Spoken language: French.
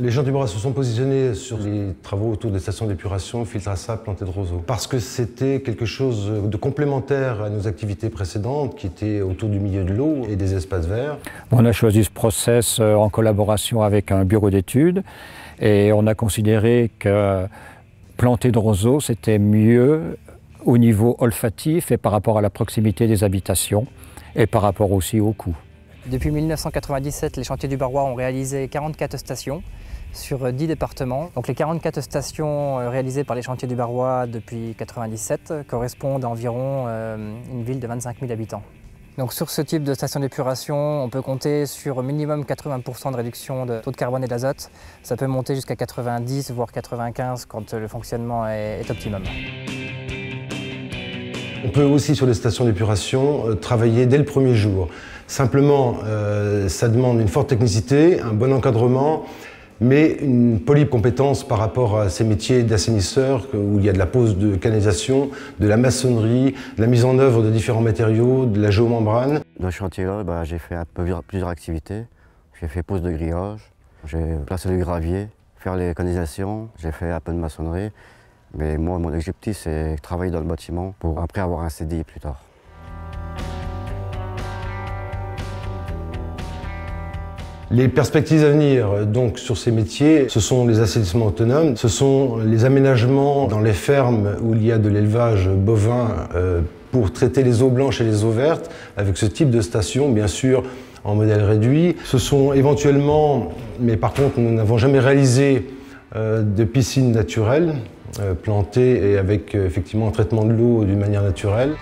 Les gens du Barrois se sont positionnés sur les travaux autour des stations d'épuration, filtre à sable, plantées de roseaux. Parce que c'était quelque chose de complémentaire à nos activités précédentes qui étaient autour du milieu de l'eau et des espaces verts. On a choisi ce process en collaboration avec un bureau d'études et on a considéré que planter de roseaux, c'était mieux au niveau olfactif et par rapport à la proximité des habitations et par rapport aussi au coût. Depuis 1997, les chantiers du Barrois ont réalisé 44 stations sur 10 départements. Donc les 44 stations réalisées par les chantiers du Barrois depuis 1997 correspondent à environ une ville de 25 000 habitants. Donc sur ce type de station d'épuration, on peut compter sur au minimum 80% de réduction de taux de carbone et d'azote. Ça peut monter jusqu'à 90 voire 95 quand le fonctionnement est optimum. On peut aussi sur les stations d'épuration travailler dès le premier jour. Simplement, ça demande une forte technicité, un bon encadrement, mais une polycompétence par rapport à ces métiers d'assainisseur où il y a de la pose de canalisation, de la maçonnerie, de la mise en œuvre de différents matériaux, de la géomembrane. Dans ce chantier-là, j'ai fait plusieurs activités. J'ai fait pose de grillage, j'ai placé le gravier, faire les canalisations, j'ai fait un peu de maçonnerie. Mais moi, mon objectif, c'est travailler dans le bâtiment pour après avoir un CDI plus tard. Les perspectives à venir donc, sur ces métiers, ce sont les assainissements autonomes, ce sont les aménagements dans les fermes où il y a de l'élevage bovin pour traiter les eaux blanches et les eaux vertes, avec ce type de station, bien sûr, en modèle réduit. Ce sont éventuellement, mais par contre nous n'avons jamais réalisé de piscines naturelles, plantées et avec effectivement un traitement de l'eau d'une manière naturelle.